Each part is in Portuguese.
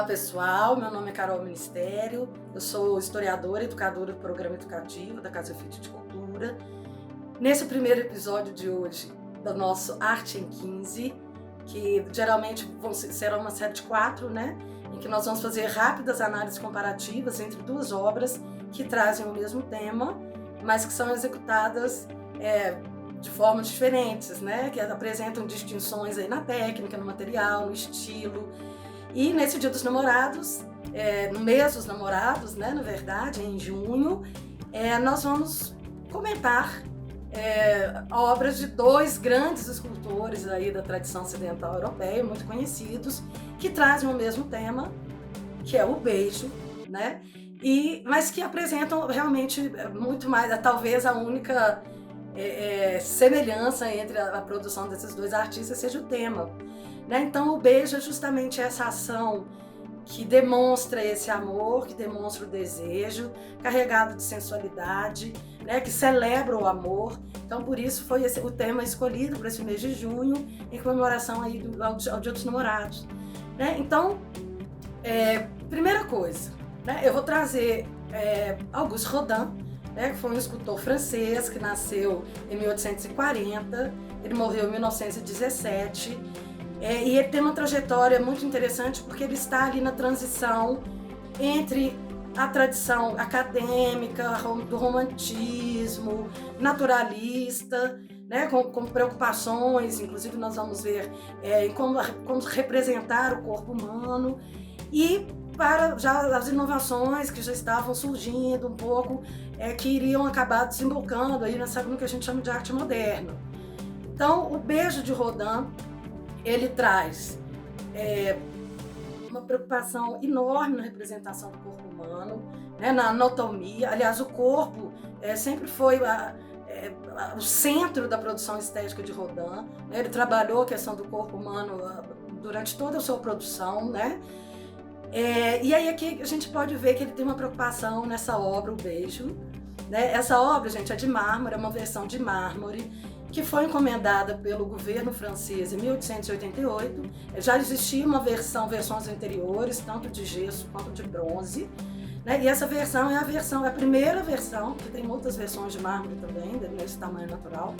Olá pessoal, meu nome é Carol Ministério, eu sou historiadora e educadora do Programa Educativo da Casa Fit de Cultura. Nesse primeiro episódio de hoje do nosso Arte em 15, que geralmente será uma série de 4, né? Em que nós vamos fazer rápidas análises comparativas entre duas obras que trazem o mesmo tema, mas que são executadas de formas diferentes, né? Que apresentam distinções aí na técnica, no material, no estilo. E nesse Dia dos Namorados, no mês dos namorados, né, na verdade, em junho, nós vamos comentar obras de dois grandes escultores aí da tradição ocidental europeia, muito conhecidos, que trazem o mesmo tema, que é o beijo, né? Mas que apresentam realmente muito mais, talvez a única semelhança entre a produção desses dois artistas seja o tema. Né? Então o beijo é justamente essa ação que demonstra esse amor, que demonstra o desejo, carregado de sensualidade, né? Que celebra o amor. Então por isso foi o tema escolhido para esse mês de junho, em comemoração aí ao Dia dos Namorados. Né? Então, primeira coisa, né? Eu vou trazer Auguste Rodin, né? Que foi um escultor francês que nasceu em 1840, ele morreu em 1917. E ele tem uma trajetória muito interessante porque ele está ali na transição entre a tradição acadêmica, do romantismo, naturalista, né, com preocupações, inclusive nós vamos ver em como representar o corpo humano, e para já as inovações que já estavam surgindo um pouco, que iriam acabar desembocando aí no que a gente chama de arte moderna. Então, o beijo de Rodin, ele traz uma preocupação enorme na representação do corpo humano, né, na anatomia. Aliás, o corpo sempre foi o centro da produção estética de Rodin. Né? Ele trabalhou a questão do corpo humano durante toda a sua produção. Né? E aí aqui a gente pode ver que ele tem uma preocupação nessa obra, o Beijo. Né? Essa obra, gente, é de mármore, é uma versão de mármore, que foi encomendada pelo governo francês em 1888. Já existia versões anteriores, tanto de gesso quanto de bronze. Né? E essa versão é a primeira versão, que tem outras versões de mármore também, nesse tamanho natural,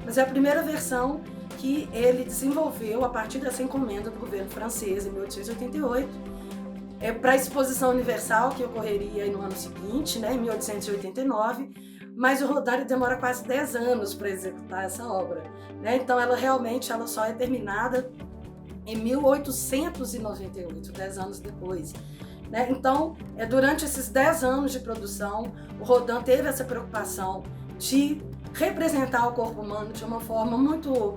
mas é a primeira versão que ele desenvolveu a partir dessa encomenda do governo francês em 1888, para a Exposição Universal, que ocorreria no ano seguinte, né, em 1889, mas o Rodin demora quase 10 anos para executar essa obra. Né? Então ela só é terminada em 1898, 10 anos depois. Né? Então, durante esses 10 anos de produção, o Rodin teve essa preocupação de representar o corpo humano de uma forma muito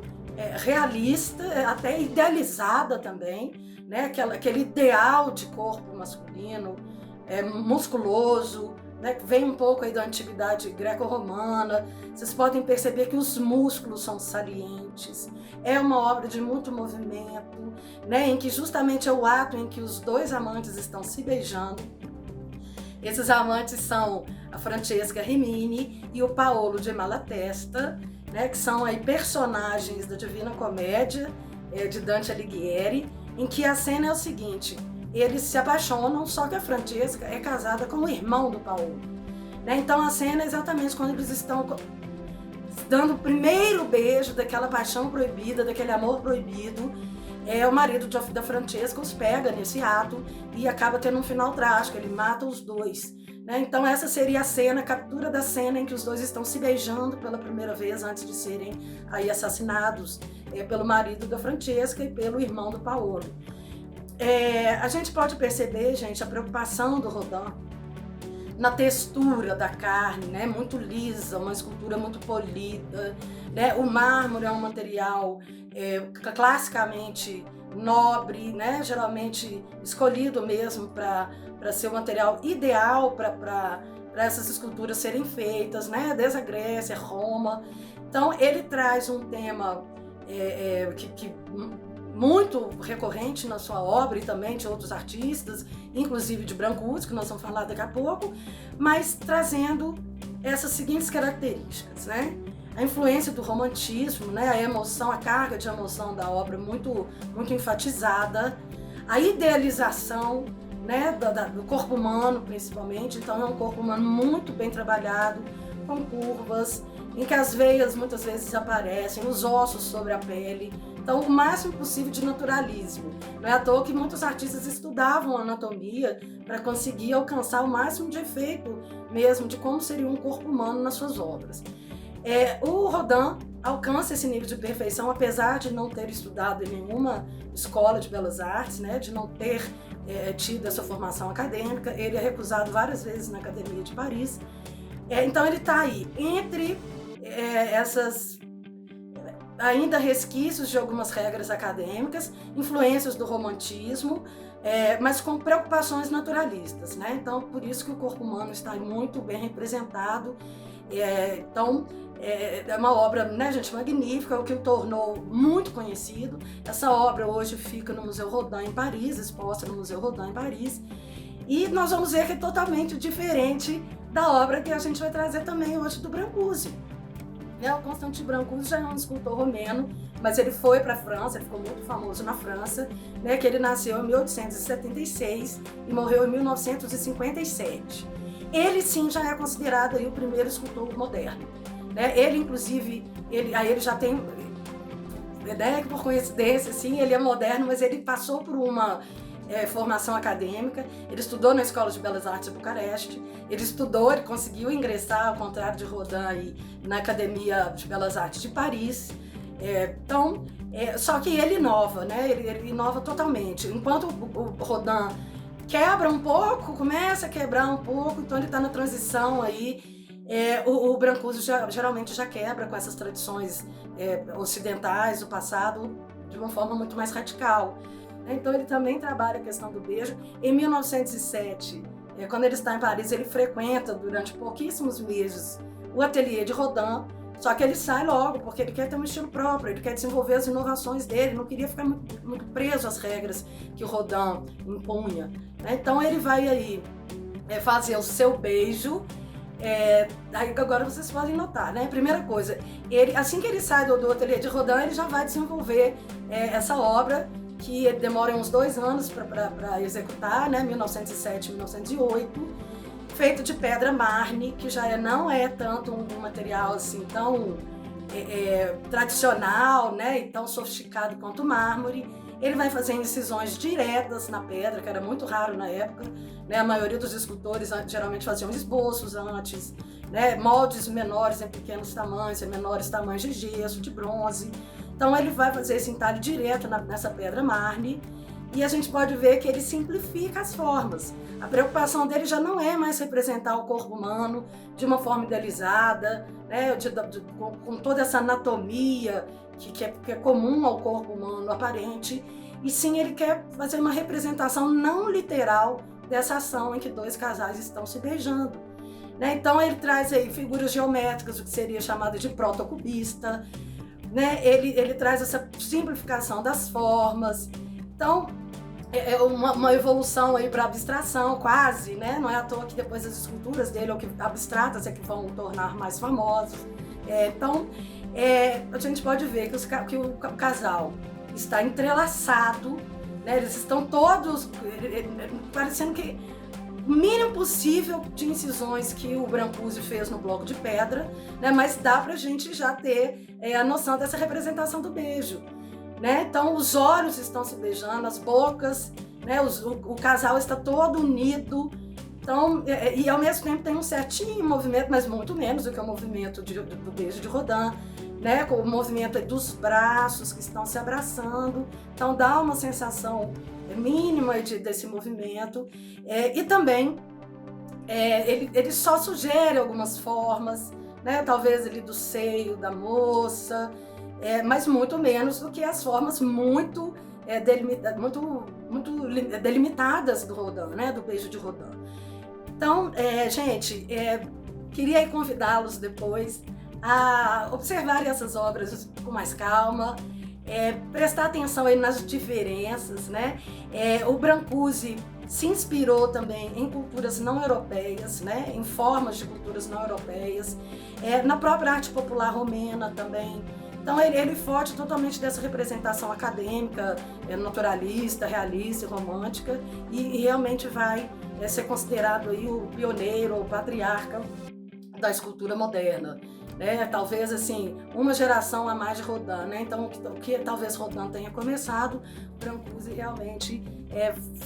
realista, até idealizada também, né? Aquele ideal de corpo masculino, musculoso, né, que vem um pouco aí da antiguidade greco-romana. Vocês podem perceber que os músculos são salientes. É uma obra de muito movimento, né, em que justamente é o ato em que os dois amantes estão se beijando. Esses amantes são a Francesca Rimini e o Paolo de Malatesta, né, que são aí personagens da Divina Comédia de Dante Alighieri, em que a cena é o seguinte: eles se apaixonam, só que a Francesca é casada com o irmão do Paolo. Né? Então a cena é exatamente quando eles estão dando o primeiro beijo daquela paixão proibida, daquele amor proibido. O marido da Francesca os pega nesse ato e acaba tendo um final trágico, ele mata os dois. Né? Então essa seria a cena, a captura da cena em que os dois estão se beijando pela primeira vez antes de serem aí assassinados pelo marido da Francesca e pelo irmão do Paolo. A gente pode perceber, gente, a preocupação do Rodin na textura da carne, né? Muito lisa, uma escultura muito polida. Né? O mármore é um material classicamente nobre, né? Geralmente escolhido mesmo para ser o material ideal para essas esculturas serem feitas, né? Desde a Grécia, Roma. Então ele traz um tema que muito recorrente na sua obra e também de outros artistas, inclusive de Brancusi, que nós vamos falar daqui a pouco, mas trazendo essas seguintes características, né? A influência do romantismo, né? A emoção, a carga de emoção da obra muito, muito enfatizada, a idealização, né, do corpo humano, principalmente. Então é um corpo humano muito bem trabalhado, com curvas, em que as veias muitas vezes aparecem, os ossos sobre a pele. Então, o máximo possível de naturalismo. Não é à toa que muitos artistas estudavam anatomia para conseguir alcançar o máximo de efeito mesmo de como seria um corpo humano nas suas obras. O Rodin alcança esse nível de perfeição, apesar de não ter estudado em nenhuma escola de belas artes, né, de não ter tido essa formação acadêmica. Ele é recusado várias vezes na Academia de Paris. Então ele está aí, entre essas ainda resquícios de algumas regras acadêmicas, influências do romantismo, mas com preocupações naturalistas, né? Então, por isso que o corpo humano está muito bem representado. Então, é uma obra, né, gente, magnífica, o que o tornou muito conhecido. Essa obra hoje fica no Museu Rodin em Paris, exposta no Museu Rodin em Paris. E nós vamos ver que é totalmente diferente da obra que a gente vai trazer também hoje do Brancusi. O Constantin Brancusi já é um escultor romeno, mas ele foi para a França, ele ficou muito famoso na França, né, que ele nasceu em 1876 e morreu em 1957. Ele sim já é considerado aí o primeiro escultor moderno. Né? Ele, inclusive, ele já tem, né, por coincidência, sim, ele é moderno, mas ele passou por uma formação acadêmica. Ele estudou na Escola de Belas Artes de Bucareste, ele conseguiu ingressar, ao contrário de Rodin, na Academia de Belas Artes de Paris. Só que ele inova, né? Ele inova totalmente. Enquanto o Rodin quebra um pouco, começa a quebrar um pouco, então ele está na transição aí. O Brancusi geralmente já quebra com essas tradições ocidentais do passado de uma forma muito mais radical. Então ele também trabalha a questão do beijo. Em 1907, quando ele está em Paris, ele frequenta durante pouquíssimos meses o ateliê de Rodin, só que ele sai logo, porque ele quer ter um estilo próprio, ele quer desenvolver as inovações dele, não queria ficar muito preso às regras que o Rodin impunha. Então ele vai aí fazer o seu beijo. Aí agora vocês podem notar, né? Primeira coisa, assim que ele sai do ateliê de Rodin, ele já vai desenvolver essa obra, que demora uns 2 anos para executar, né? 1907 e 1908, feito de pedra mármore, que já não é tanto um material assim tão tradicional, né? E tão sofisticado quanto o mármore. Ele vai fazer incisões diretas na pedra, que era muito raro na época, né? A maioria dos escultores geralmente faziam esboços antes, né? Moldes menores em pequenos tamanhos, em menores tamanhos de gesso, de bronze. Então ele vai fazer esse entalhe direto nessa pedra mármore, e a gente pode ver que ele simplifica as formas. A preocupação dele já não é mais representar o corpo humano de uma forma idealizada, né, com toda essa anatomia que é comum ao corpo humano aparente, e sim ele quer fazer uma representação não literal dessa ação em que 2 casais estão se beijando. Né? Então ele traz aí figuras geométricas, o que seria chamado de protocubista, né? Ele traz essa simplificação das formas. Então, é uma evolução aí para abstração, quase, né? Não é à toa que depois as esculturas dele, ou que abstratas, é que vão tornar mais famosos. Então, a gente pode ver que o casal está entrelaçado, né? Eles estão todos parecendo que o mínimo possível de incisões que o Brancusi fez no bloco de pedra, né? Mas dá pra gente já ter a noção dessa representação do beijo, né? Então os olhos estão se beijando, as bocas, né? O casal está todo unido. Então, e ao mesmo tempo tem um certinho movimento, mas muito menos do que o movimento do beijo de Rodin, né? Com o movimento dos braços que estão se abraçando. Então dá uma sensação mínima desse movimento. E também ele só sugere algumas formas, né? Talvez ali do seio da moça, mas muito menos do que as formas muito delimitadas do Rodin, né? Do beijo de Rodin. Então, gente, queria convidá-los depois a observarem essas obras com mais calma, prestar atenção aí nas diferenças, né? O Brancusi se inspirou também em culturas não europeias, né? Em formas de culturas não europeias, na própria arte popular romena também. Então ele foge totalmente dessa representação acadêmica, naturalista, realista, romântica, e realmente vai ser considerado aí o pioneiro, o patriarca da escultura moderna. Né? Talvez assim, uma geração a mais de Rodin, né? Então o que talvez Rodin tenha começado, Brancusi realmente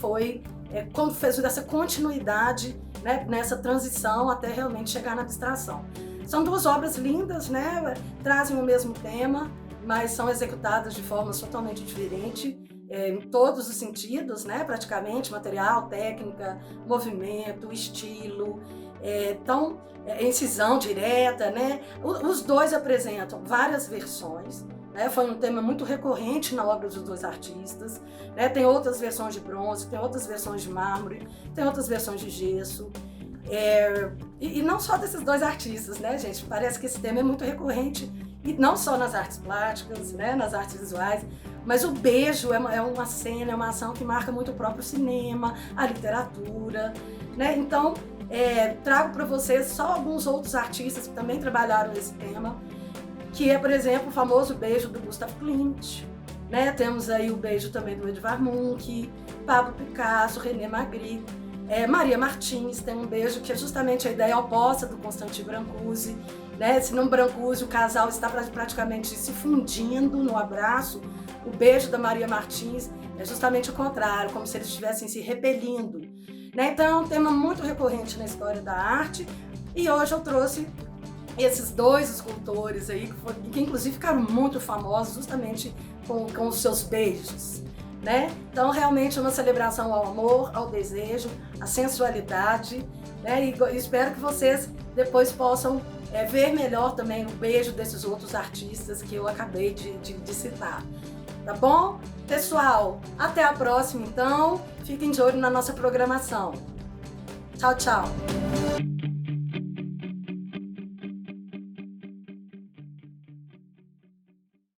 foi quando fez essa continuidade, né? Nessa transição até realmente chegar na abstração. São duas obras lindas, né? Trazem o mesmo tema, mas são executadas de forma totalmente diferente, em todos os sentidos, né? Praticamente, material, técnica, movimento, estilo. Então, incisão direta, né? Os dois apresentam várias versões, né? Foi um tema muito recorrente na obra dos dois artistas, né? Tem outras versões de bronze, tem outras versões de mármore, tem outras versões de gesso. E não só desses dois artistas, né, gente? Parece que esse tema é muito recorrente, e não só nas artes plásticas, né? Nas artes visuais, mas o beijo é uma cena, é uma ação que marca muito o próprio cinema, a literatura, né? Então, trago para vocês só alguns outros artistas que também trabalharam esse tema, que é, por exemplo, o famoso beijo do Gustav Klimt, né? Temos aí o beijo também do Edvard Munch, Pablo Picasso, René Magritte, Maria Martins tem um beijo que é justamente a ideia oposta do Constantin Brancusi, né? Se no Brancusi o casal está praticamente se fundindo no abraço, o beijo da Maria Martins é justamente o contrário, como se eles estivessem se repelindo. Né? Então é um tema muito recorrente na história da arte, e hoje eu trouxe esses dois escultores aí, que inclusive ficaram muito famosos justamente com os seus beijos. Né? Então realmente é uma celebração ao amor, ao desejo, à sensualidade, né? E espero que vocês depois possam ver melhor também o beijo desses outros artistas que eu acabei de citar. Tá bom? Pessoal, até a próxima então. Fiquem de olho na nossa programação. Tchau, tchau!